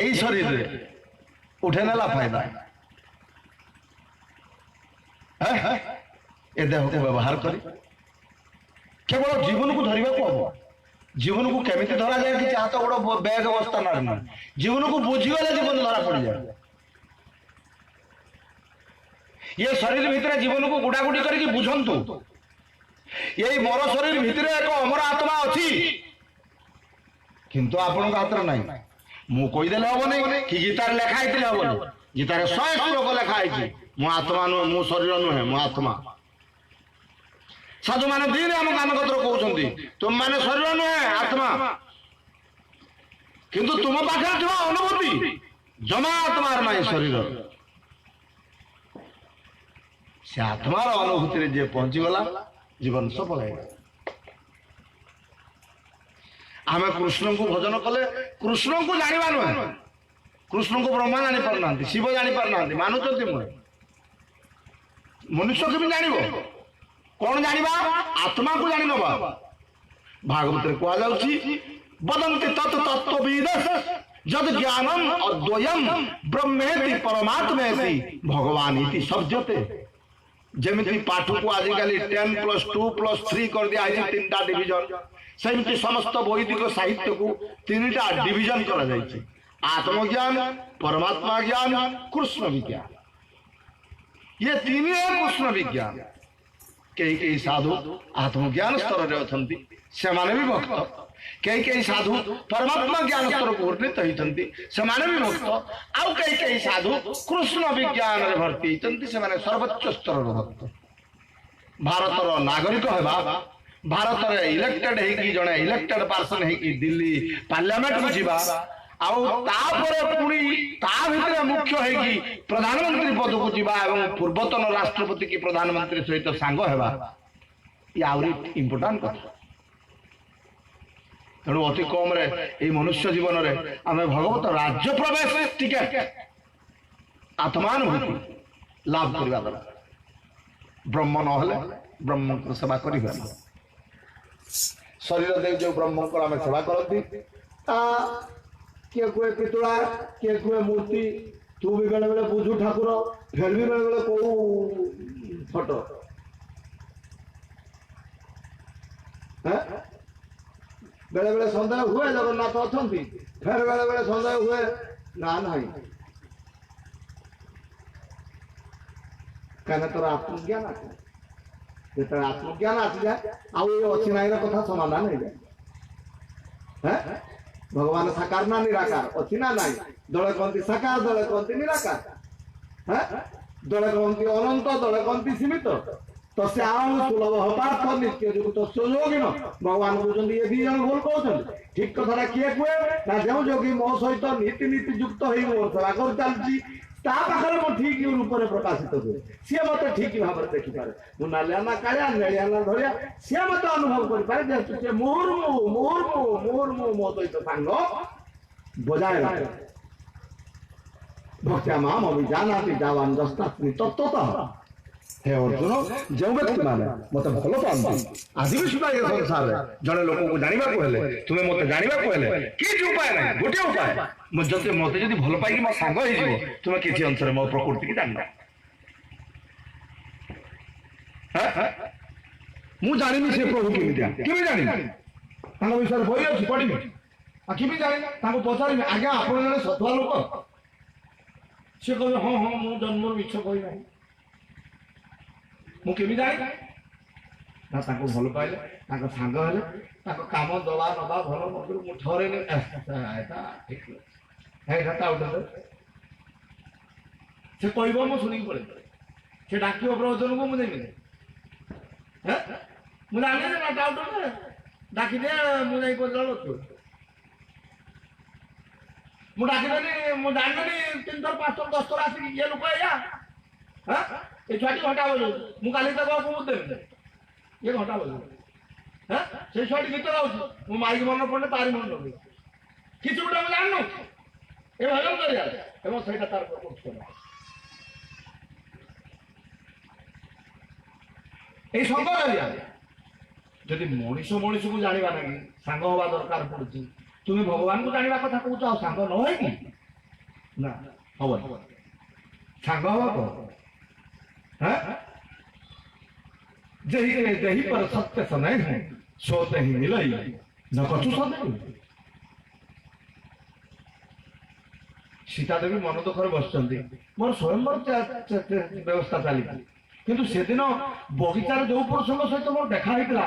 ଏଇ ଶରୀରରେ ଉଠେଇ ନେଲା ଫାଇଦା। ଏ ଦେହକୁ ବ୍ୟବହାର କରି କେବଳ ଜୀବନକୁ ଧରିବାକୁ ହବ। ଜୀବନକୁ କେମିତି ଧରାଯାଏ କିଛି ହାତ ଗୋଡ ବ୍ୟାଗ ଅବସ୍ଥା ନାହିଁ। ଜୀବନକୁ ବୁଝିଗଲେ ଜୀବନ ଧରା ପଡିଯାଏ। ये शरीर भितर जीवन को गुड़ागुड़ी करके बुझंतु। यही मोर शरीर भितर एक अमर आत्मा अच्छी किंतु आपण हाथ ना मु कहीदेले हम नहीं कि गीतार लेखा हे हम गीतार 100 श्लोक लेखा है मो आत्मा नुहे मो शरीर नुहे मो आत्मा। साधु मैंने दिन आम कान कतर कहते तुम मैंने शरीर नुहे आत्मा किंतु तुम पाखे अनुभूति जमा आत्मार ना शरीर से आत्मार अनुभूति जे पहुंची गला जीवन सफल है। आम कृष्ण को भजन कले कृष्ण को जाना नुहे कृष्ण को ब्रह्मा जानी पारना शिव जानी पारना मानुंट मुझे मनुष्य के जान कौन जाना आत्मा को जानी नवा। भागवत कहुच्छी वदंती तत् तत्त्वविद जद ज्ञानम अद्वयम ब्रह्मेति परमात्मेति भगवान इति शब्दते। जमी पाठ को आजिकल 10+2+3 कर दिया है 3टा डिविजन सेमती समस्त वैदिक साहित्य को 3टा डिविजन करा जायछि। आत्मज्ञान परमात्मा ज्ञान कृष्ण विज्ञान ये तीन है कृष्ण विज्ञान। कई कई साधु आत्मज्ञान स्तर रे अछंती से माने भी भक्त कई कई साधु परमात्मा ज्ञान स्तर को उन्नीत होइछंती से माने भी भक्त आउ कई कई साधु कृष्ण विज्ञान रे भर्ती होइछंती से माने सर्वोच्च स्तर रो भक्त। भारत रो नागरिक हेबा भारत रे इलेक्टेड है कि जने इलेक्टेड पर्सन है कि दिल्ली पार्लियामेंट को जीवा आउ तापर पुणी ता भितर मुख्य है कि प्रधानमंत्री पद को जीवा एवं पूर्वतन राष्ट्रपति की प्रधानमंत्री सहित सांग हेबा ये आउरी इंपोर्टेंट कथा। तेणु अति कम रे मनुष्य जीवन रे आम भगवत राज्य प्रवेश टिके आत्मानुभूति लाभ करवा दरकार। ब्रह्म नहले ब्रह्म को सेवा करि शरीर दे जो ब्रह्म को आम सेवा करती किए कुए पितुड़ा किए कुए मूर्ति तू भी बेले बेले बुझू ठाकुर फिर भी बेले बेले को फोटो बेले बेले सन्देह हुए जगन्नाथ अच्छा फिर बेले बेले सन्देह हुए ना नहीं कहना तोर आत्मज्ञान आसे जो आत्मज्ञान आसी जाए आउ अच्छी नाई कथा समाधान हो जाए। भगवान साकार ना निराकार अच्छी ना नाई दले कहती साकार दले कहती निराकार दले कहती अनंत दले कहती सीमित तस्य आम सुलभ पार्थ नित्य युक्त योगिन भगवान कहते ये दी जन भूल कहते ठीक कथा किए कहे ना जो योगी मो सहित नीति नीति युक्त हो मोर सेवा कर चलती पाखे मो ठीक रूप में प्रकाशित हुए सी मत ठीक भाव में देखिपे मु नालिया ना कालिया नेलिया ना धरिया सी मत अनुभव करे मुहुर्मु मुहुर्मु मुहुर्मु मो सहित सांग बजाय रखे भक्त्या माम अभिजानाति जावान दस्तास्मि तत्त्वतः। हे अर्जुन जो व्यक्ति माने मत भल पाती आज भी सुधा ये संसार जड़े लोक को जानवा को हेले तुम्हें मत जानवा को हेले कि उपाय ना गोटे उपाय मत मत भल पाई मो सांग हो तुम्हें किसी अंश मो प्रकृति की जानना मु जानी से प्रभु केमी जानी विषय बही अच्छी पढ़ी कि जानी पचारि आज्ञा आप जन सत्वा लोक सी कहे हाँ हाँ मो जन्म मिछ कही मुझे जानी ना भल पाइले सांग हेले काम दवा नवा भल मत ठहरे ठीक उठे से कह शुणी पड़े से डाक प्रवचन को मुझे मुझे ना डाउट डाकी दे मुझे मुझे डाकिदेनी मुझे जानी 3 थर 5 थर 10 थर आसिक ये लोक या ये छुआटी घटा बजू मु काली तक मुझे देवी ये घटा बजू से छुआटी गीत गाँव मु माइक मन पड़े तारी मन लगे किसी गोटे मुझे जानू ये भजन कर तार এই সঙ্গ জরিয়া যদি মଣିষ মଣିষକୁ ଜାଣିବା ନାହିଁ ସାଙ୍ଗ ହବା ଦରକାର ପଡୁଛି তুমি ଭଗବାନଙ୍କୁ ଜାଣିବା କଥା କହୁଛ ଆଉ ସାଙ୍ଗ ନ ହୁଏ କି ନା ହବନି ସାଙ୍ଗ ହବା କଣ जही पर सत्य समय है सोते ही मिलई न कछु सदै सीता देवी मन दुखर बसचंदी मोर स्वयंवर व्यवस्था चली किंतु सेदिन बगीचार जो पुरुषଙ୍କ सहित मोर देखा होइतला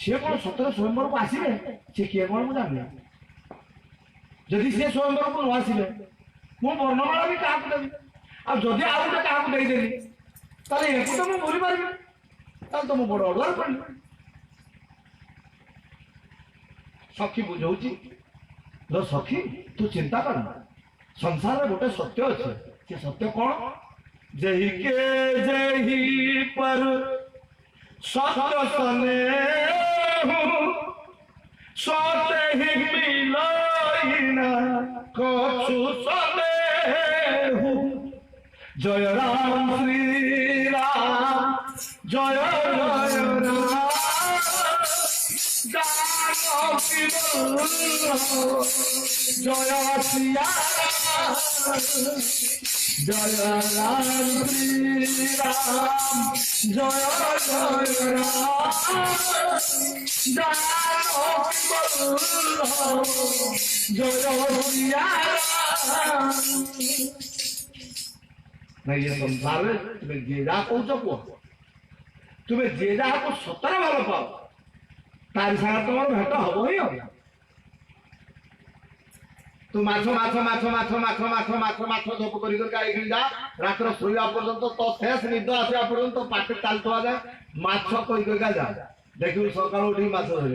से कोन सतरे स्वयंवर को आसीले से किए कोन मु जानि जदि से स्वयंवर को न आसीले मो वर्णमाला भी काहा देबी आ जदि आ गोटे काहा देई देली ताले एको तो मु बोली पारिबी ताले तो मु बड़ अडुआर पड़ली सखी बुझौची लो सखी तू चिंता कर संसार में गोटे सत्य अच्छे से सत्य कौन जही के जही पर सत्य सने सोते ही मिलना कछु सने जय राम श्री राम जय जय राम जय सिया जय राम श्री राम जय जय राम जय सिया नहीं ये संसार में तुम्हें जे जा कौच कुह तुम्हें जे जा को सतर भल पाओ तारी सागर तुम भेट हम ही हम तू माछ माछ माछ माछ माछ माछ माछ माछ धोप कर जा रात शोवा पर्यंत तो शेष निद आसा पर्यंत पाटे चलता जाए माछ कही जा देखिए सकाल उठ माछ धर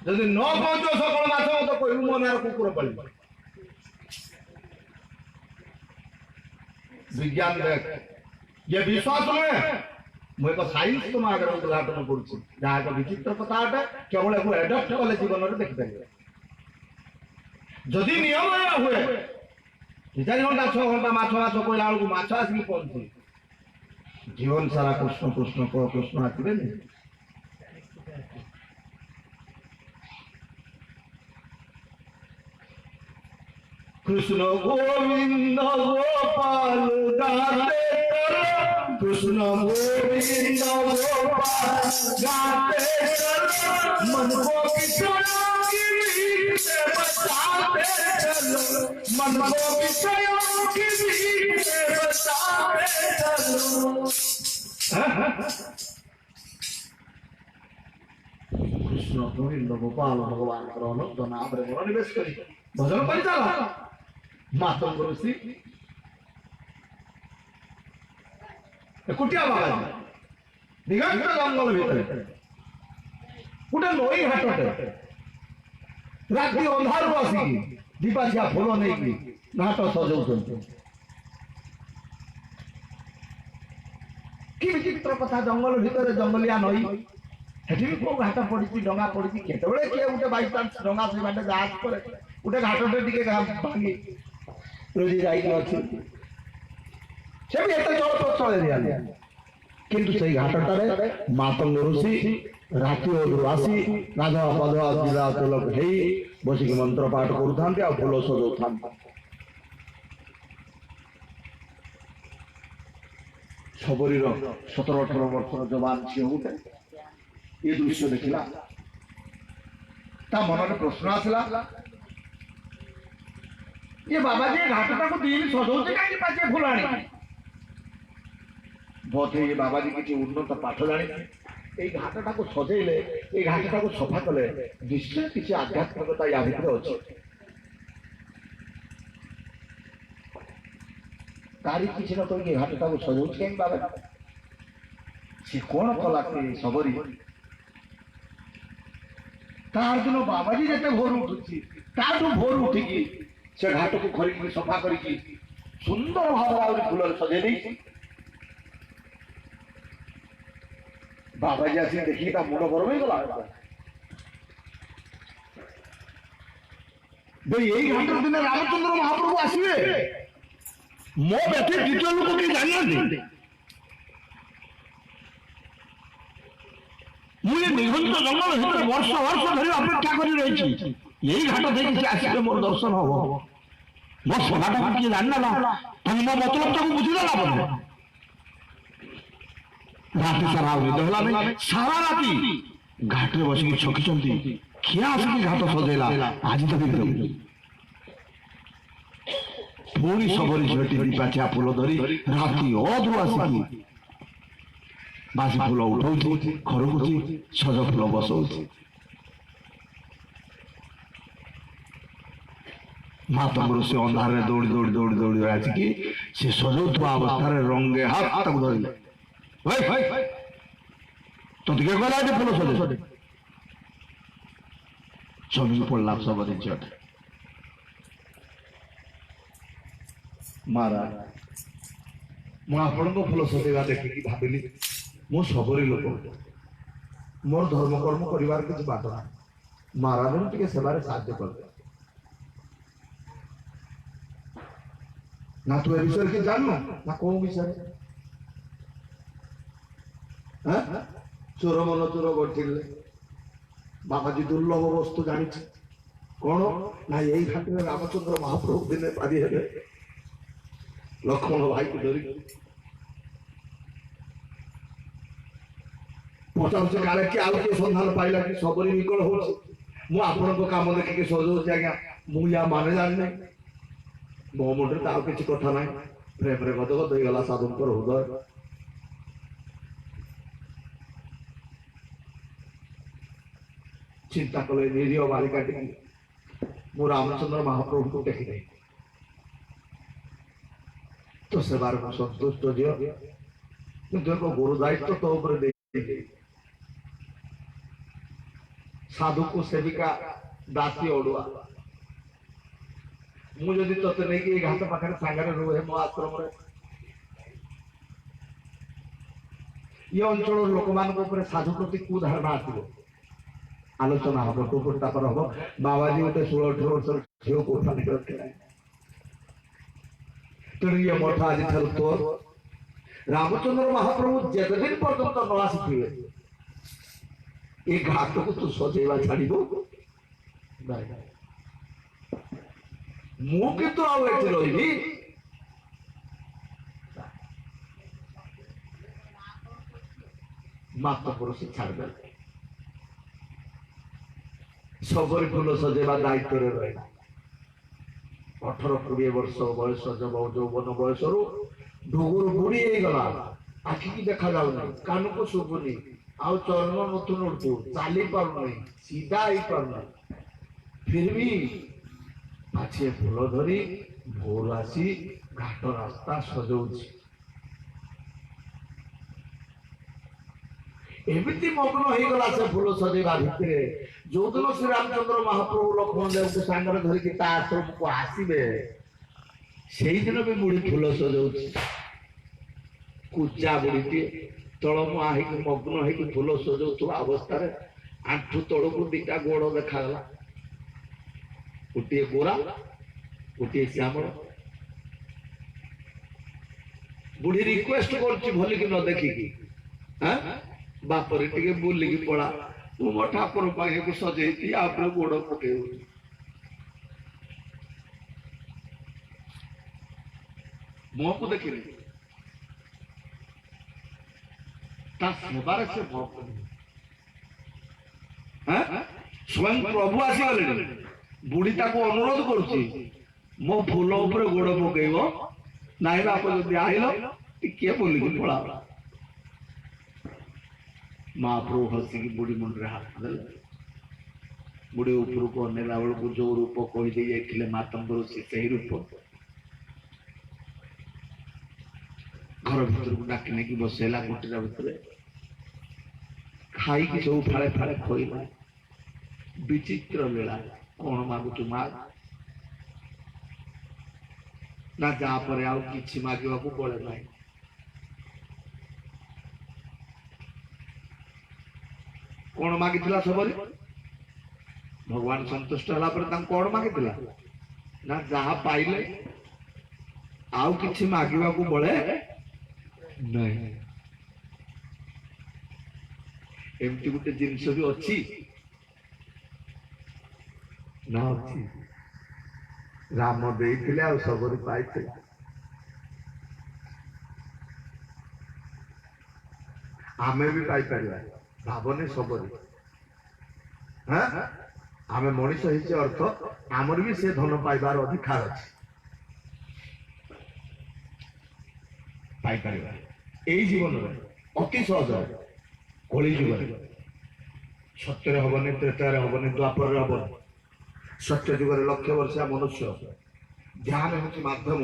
जदि न पहुंच सकाल माछ मत कह मो ना कुकुर पड़ी विज्ञान देख ये विश्वास नुहे मुझे साइंस तुम आगे उद्घाटन करुच्ची जहाँ एक विचित्र कथा अटे केवल एक एडप्ट कले जीवन में देखिपारे जदि नियम हुए 4 घंटा 6 घंटा माछ माछ कहला बेलू माछ आसिक पहुंचे जीवन सारा कृष्ण कृष्ण कह कृष्ण आसबे कृष्ण गोविंद गोपाल गाते कृष्ण गोविंद गोपाल गाते मन को विषयों की भीख से बचाते चलो मन को विषयों की भीख से बचाते चलो कृष्ण गोविंद गोपाल भगवान अनंत नाम रे निवेश करी भजन कर चला मातंग ऋषि कुटिया बाबा दिगंत जंगल भीतर गोटे नई घाटे राति अंधार आसिक दीपाशिया फूल नहीं घाट सजाऊँ कि विचित्र कथा जंगल भीतर जंगलिया नई हेठी भी को घाट पड़ी डंगा पड़ी केतबेले किए गोटे बाई चांस डंगा से बाटे जहाज पर गोटे घाटे टिके भांगी रोजी जाई अछि से भी एते जल प्रचल एरिया किंतु सही घाटटारे मातंग ऋषि राति ओदरु आसी गाधुआ पाधुआ जिला तिलक हेई बसिक मंत्र पाठ करूथांते आ फूल सजाउथांते सबरीर 17-18 वर्षर जवान झील गोटे ये दृश्य देखला ता मन प्रश्न आसला ये बाबा जी घाटटा को दिन सजाउचे काई पाछे फुलाणी बोधे ये बाबा जी किसी उन्नत पाठ जानी ये घाटटा को सजेले ये घाटटा को सफा कले निश्चय किसी आध्यात्मिकता या भितर अछि तारी किसी न कोई घाटटा को सजाउचे काई बाबा से कोन कला के सबरी तार दिन बाबाजी जते भोर उठुची ताठू भोर उठिकी से घाट को खरी सफा करी सुंदर भाव फूल सजे दी बाबाजी आसी देखी मुंड गरम हो गला यही घाट दिन रामचंद्र महाप्रभु आसवे मो व्यतीत द्वितीय लोक कि जानी मुझे निघंत जंगल भीतर वर्ष वर्ष धरी अपेक्षा कर रही यही घाट देखिए आसिले मोर दर्शन हम मो सभाटा किए जानना तुम मो मतलब ताको बुझीदेला बोधे राति सारा निद है सारा राति घाटे बसिक छकिंट किए आसिक घाट सजेला आज तो पुणी सबरी झीटी दीपाचिया फूल धरी राति अधु आसिक बासी फूल उठाऊ खरकुची सज फूल बसौ मातंगर से अंधार दौड़ी दौड़ी दौड़ी दौड़ी आसिकी से सजौवा अवस्था रंगे हाथ तक धरले तो टे गला फूल सजे छवि पड़ा सबरी झीट महाराज मुझे फूल सजेगा देखिकी भाविली मो सबरी लोक मोर धर्म कर्म कर किसी बात ना महाराज टे सेवार साहाଯ୍य कर ना तू ए विषय के जानू ना कौ विषय चोर मन चोर गढ़ बाबाजी दुर्लभ वस्तु जानी कौन ना यही घाटे रामचंद्र महाप्रभु दिने पारी हे लक्ष्मण भाई को धरी पचास काले कि आउ किए सन्धान पाइला कि सबरी विकल हो काम देखिए सजाऊँ आज्ञा मुझे माने जानी मो मुंडे तो आउ किसी कथा ना प्रेम रे गदगद होगला साधुंकर हृदय चिंता कले निरीह बालिका मु रामचंद्र महाप्रभु को देखी नहीं तो सेवार को संतुष्ट दियो गुरु दायित्व तो साधु को सेविका दासी ओडुआ मुझे तोते नहीं घाट पाखे सांगे रुहे मो आश्रम ये अंचल लोक मान साधु प्रति कुधारणा आसो आलोचना हम टुकुटापर हम बाबाजी गोटे 16-18 वर्ष झील को उठाने रखे तेणु ये मठ आज तोर रामचंद्र महाप्रभु जेतदिन पर्यंत न आसी ये घाट को तू सजेवा छाड़ मुझे तो रही मात पुरुष छाड़ दे सबरी फूल सजेवा दायित्व रहा 18-20 वर्ष बयस जब यौवन बयस रु ढुगुर बुढ़ी गला आखि की देखा जाऊना कान को शुभुनी आउ चरण नथुन उठू चाली पारना सीधा ही पारना फिर भी पाछे फूल धरी भोर आसी घाट रास्ता सजाऊँ एमती मग्न हो गला से फूल सजेवा भितर जो दिन श्री रामचंद्र महाप्रभु लक्ष्मण देव को सांगे धरिकी आश्रम को आसवे से दिन भी बुढ़ी फूल सजाऊ कुचा बुढ़ी तल मुआ मग्न हो फूल सजाऊ अवस्था आंठू तल को दीटा गोड़ देखागला गोटे गोरा गोटे श्यामल बुढ़ी रिक्वेस्ट कर न देखिकी बापर टे बुलिकी पड़ा तू मो ठाकुर पाखे को सजे गोड़ पके मुह को देख सेवार से स्वयं प्रभु आसीगले बुढ़ी अनुरोध करुच्ची मो फूल उपर गोड़ पकेब ना बाप जब आइल टे बुलिकी पड़ा महाप्रभु हसिकी बुढ़ी मुंडे हाथ देले बुढ़ी ऊपर को अनेला बेलू जो रूप कहीदे जाते मातंगर से रूप घर भर को डाक नहीं बसैला गोटेरा भितर खाई सब फाड़े फाड़े खोला विचित्र लीला कौन मागुचु माग ना जापर आउ कि मागे बड़े ना कौन मागी सबरी भगवान संतुष्ट है कौन मागी ना जहाँ पाइले आउ कि मागे बड़े नहीं ଏମିତି ଗୋଟେ ଜିନିଷ ବି ଅଛି ନା ଅଛି? ରାମ ଦେଇଥିଲେ ଆଉ ସବୁରି ପାଇଥିଲେ। ଆମେ ବି ପାଇପାରିବା, ଭାବନି ସବୁରି। ଆମେ ମଣିଷ ହେଇଛେ ଅର୍ଥ ଆମର ବି ସେ ଧନ ପାଇବାର ଅଧିକାର ଅଛି, ପାଇପାରିବା ଏଇ ଜୀବନରେ ଅତି ସହଜରେ। କଳି ଯୁଗରେ ସତ୍ୟରେ ହବନି, ତ୍ରେତାରେ ହବନି, ଦ୍ୱାପରରେ ହବନି। ସତ୍ୟ ଯୁଗରେ ଲକ୍ଷ ବର୍ଷିଆ ମନୁଷ୍ୟ, ଧ୍ୟାନ ହେଉଛି ମାଧ୍ୟମ।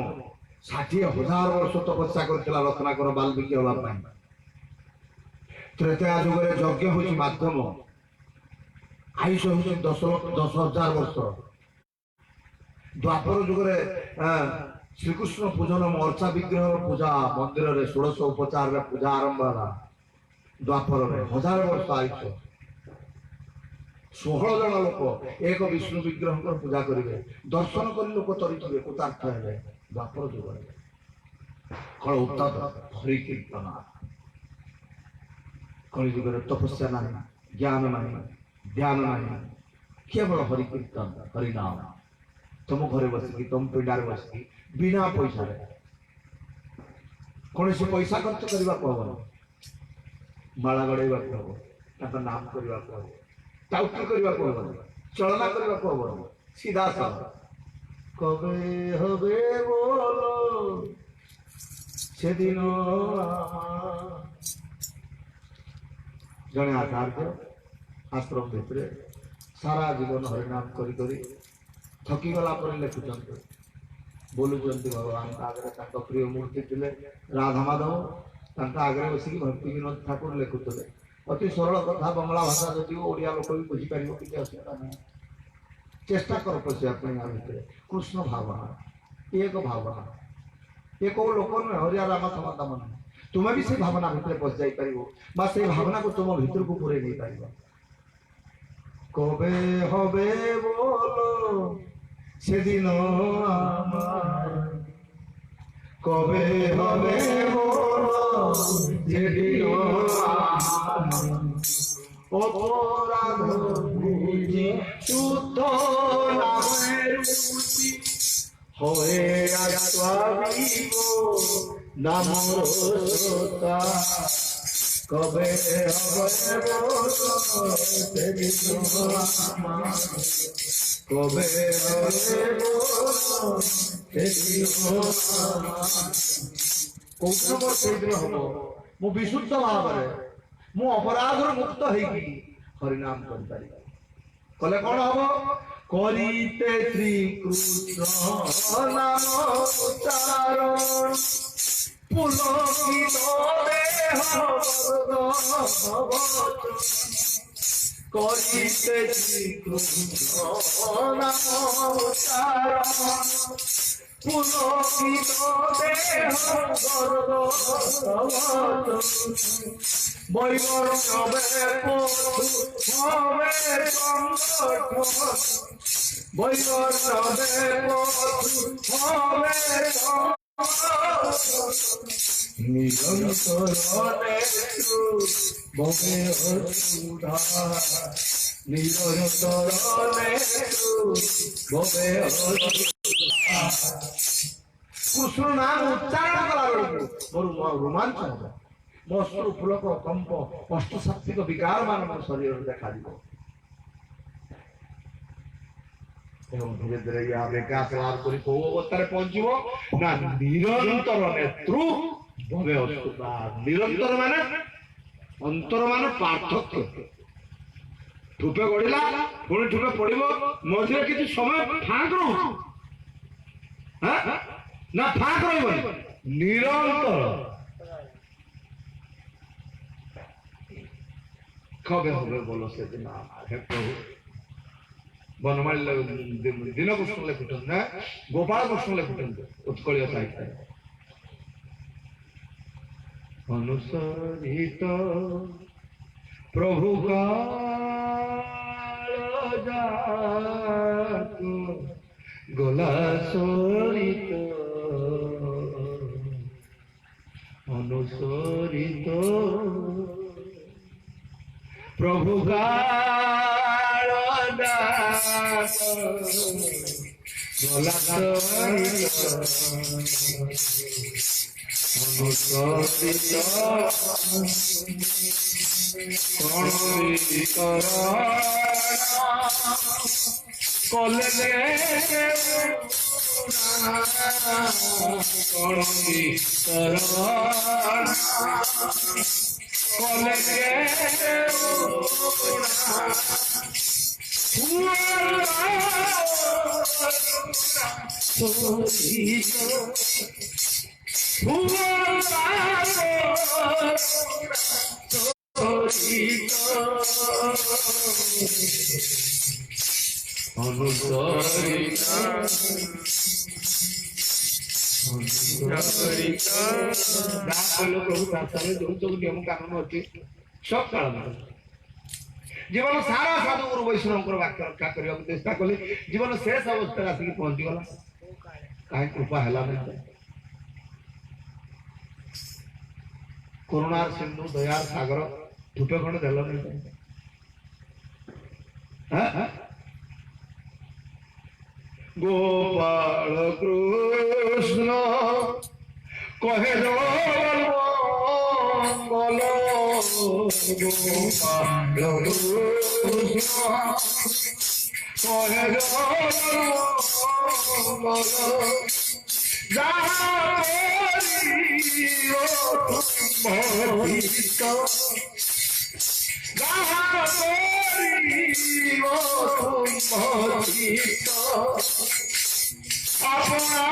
60,000 ବର୍ଷ ତପସ୍ୟା କରିଥିଲା ରତ୍ନାକର ବାଲ୍ମୀକି ହବା ପାଇଁ। ତ୍ରେତା ଯୁଗରେ ଯଜ୍ଞ ହେଉଛି ମାଧ୍ୟମ, ଆୟୁଷ ହେଉଛି 10,000 ବର୍ଷ। ଦ୍ୱାପର ଯୁଗରେ ଶ୍ରୀକୃଷ୍ଣ ପୂଜନ ମର୍ଚା ବିଗ୍ରହର ପୂଜା ମନ୍ଦିରରେ 1600 ଉପଚାରରେ ପୂଜା ଆରମ୍ଭ ହେଲା। ଦ୍ୱାପରରେ 1000 ବର୍ଷ ଆୟୁଷ। 16 ଜଣ ଲୋକ ଏକ ବିଷ୍ଣୁ ବିଗ୍ରହଙ୍କର ପୂଜା କରିବେ, ଦର୍ଶନ କରି ଲୋକ ତରିଥିବେ, କୃତାର୍ଥ ହେବେ। ଦ୍ୱାପର ଯୁଗରେ କଳ ଉତ୍ତାପ, ହରି କୀର୍ତ୍ତନ। କଳି ଯୁଗରେ ତପସ୍ୟା ନାହିଁ, ଜ୍ଞାନ ନାହିଁ, ଧ୍ୟାନ ନାହିଁ, କେବଳ ହରି କୀର୍ତ୍ତନ, ହରିନାମ। ତମ ଘରେ ବସିକି, ତମ ପିଣ୍ଡାରେ ବସିକି, ବିନା ପଇସାରେ, କୌଣସି ପଇସା ଖର୍ଚ୍ଚ କରିବାକୁ ହବନି। ମାଳା ଗଡ଼େଇବାକୁ ହବ, ତାଙ୍କ ନାମ କରିବାକୁ ହବ, ଟାଉଟରି କରିବାକୁ ହବନି, ଚଳନା କରିବାକୁ ହବନି, ସିଧା ସାଧା। କବେ হবে বলো সেদিন ଜଣେ ଆଚାର୍ଯ୍ୟ ଆଶ୍ରମ ଭିତରେ ସାରା ଜୀବନ ହରିନାମ କରି କରି ଥକିଗଲା ପରେ ଲେଖୁଛନ୍ତି, ବୋଲୁଛନ୍ତି ଭଗବାନଙ୍କ ଆଗରେ। ତାଙ୍କ ପ୍ରିୟ ମୂର୍ତ୍ତି ଥିଲେ ରାଧା ମାଧବ, ତାଙ୍କ ଆଗରେ ବସିକି ଭକ୍ତି ବିନୋଦ ଠାକୁର ଲେଖୁଥିଲେ। ଅତି ସରଳ କଥା, ବଙ୍ଗଳା ଭାଷା ଯଦିଓ ଓଡ଼ିଆ ଲୋକ ବି ବୁଝିପାରିବ, କିଛି ଅସୁବିଧା ନାହିଁ। ଚେଷ୍ଟା କର ପଶିବା ପାଇଁ ଆ ଭିତରେ। କୃଷ୍ଣ ଭାବନା, ଏକ ଭାବନା, ଏ କୋଉ ଲୋକ ନୁହେଁ, ହରିଆ ରାମ ସମାଧାନ ନୁହେଁ। ତୁମେ ବି ସେ ଭାବନା ଭିତରେ ପଶି ଯାଇପାରିବ, ବା ସେଇ ଭାବନାକୁ ତୁମ ଭିତରକୁ ପୁରେଇ ନେଇପାରିବ। কবে হবে বলো সেদিন আমার, কবে হবে বলো সেদিন আমার, অপরাধ বুঝি শুদ্ধ নামের রূপী হয়ে আসিব নামর শ্রোতা। কবে হবে বলো সেদিন আমার, কবে হবে বলো সেদিন আমার। কৌতুক সেইদিন হব, ମୁଁ ବିଶୁଦ୍ଧ ଭାବରେ, ମୁଁ ଅପରାଧରୁ ମୁକ୍ତ ହେଇକି ହରିନାମ କରିପାରିବି। କଲେ କଣ ହବ? করিতে শ্রীকৃষ্ণ নাম উচ্চারণ, পুলকিত দেহ করিতে শ্রীকৃষ্ণ নাম উচ্চারণ, পুলকিত দেহ বৈবর্ণবে পথু হবে সংগঠন, বৈবর্ণবে পথু হবে নিরন্তরণে ভবে অসুধা, নিরন্তরণে ভবে অসুধা। কৃষ্ণ নাম উচ্চাରଣ କଲା ବେଳକୁ ମୋର ରୋମାଞ୍ଚ ହେବ, ମୋ ଅଶ୍ରୁ ପୁଲକ କମ୍ପ, ଅଷ୍ଟସାତ୍ତ୍ୱିକ ବିକାର ମାନ ମୋ ଶରୀରରେ ଦେଖାଯିବ। ଏବଂ ଧୀରେ ଧୀରେ ଏହା ବିକାଶ ଲାଭ କରି କୋଉ ଅବସ୍ଥାରେ ପହଞ୍ଚିବ ନା ନିରନ୍ତର ନେତୃ ଭବେ ଅସୁଧା। ନିରନ୍ତର ମାନେ ଅନ୍ତର ମାନେ ପାର୍ଥକ୍ୟ। ଠୁପେ ଗଢିଲା, ପୁଣି ଠୁପେ ପଡିବ, ମଝିରେ କିଛି ସମୟ ଫାଙ୍କ ରହୁଛି ନା ଫାଙ୍କ ରହିବନି, ନିରନ୍ତର। কবে হবে বলো সেদিন আমার, হে প্রভু। বনমালী দীনকৃষ্ণ লেখুଛନ୍ତି ନା ଗୋପାଳ କୃଷ୍ଣ ଲେଖୁଛନ୍ତି ଉତ୍କଳୀୟ ସାହିତ୍ୟ। ଅନୁସରିତ ପ୍ରଭୁ କାଳ ଯାକ ଗଲା ସରିତ, অনুসরিত प्रभु काल दास गला अनुसरित कौन कले कौन प्रभु प्रार्थना जो सब नियम कानून अच्छी सब पालन जीवन सारा साधु गुरु वैष्णव वाक्य रक्षा करने चेष्टा कले जीवन शेष अवस्था आसिक पहुंचीगला कहीं कृपा है करुणार सिंधु दयार सागर ठूपे खंड देल गोपाल कृष्ण कहे मंगल गोपाल कृष्ण कहे अपना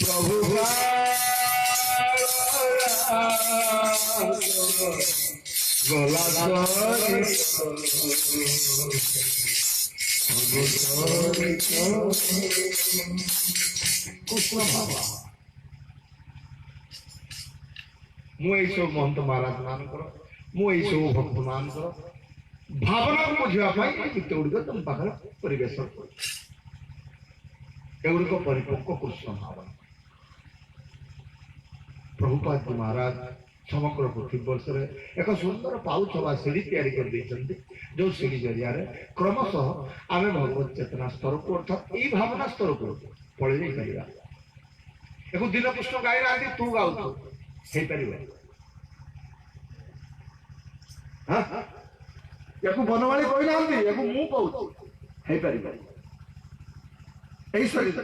प्रभु मुझे महंत महाराज मान मुझे भक्त मान भावना को बुझाई गीत गुड़िक तुम पाखे परिवेश एगुड़िक परिपक्व कृष्ण भावना प्रभुपाद जी महाराज समग्र पृथ्वी वर्ष एक सुंदर पाउछ बा सीढ़ी तैयारी कर देछन्ति जो सीढ़ी जरिया क्रमशः आम भगवत चेतना स्तर को अर्थात ये भावना स्तर को पड़े नहीं परिया एक दिन कृष्ण गाई ना तू गाउ हे परिवे हां याकू बनवाली कोई ना याकू मु कहू हे परिवे एई शरीर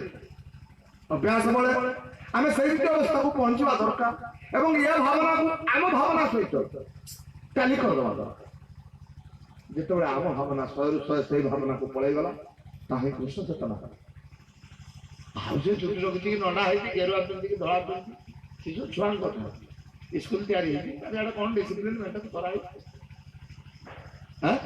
अभ्यास बळे आमे सही अवस्था को पहुंचवा दरकार एवं यह भावना को आम भावना सहित टैली कर दवा दरकार जिते आम भावना 100 से भावना को पड़े गला ताहे कृष्ण चेतना आज छोटी रखी नडा है गेरुआ पिंधि की धड़ा पिंधि से जो छुआ कथा स्कूल तैयारी है कौन डिसिप्लिन मेंटेन कराई हां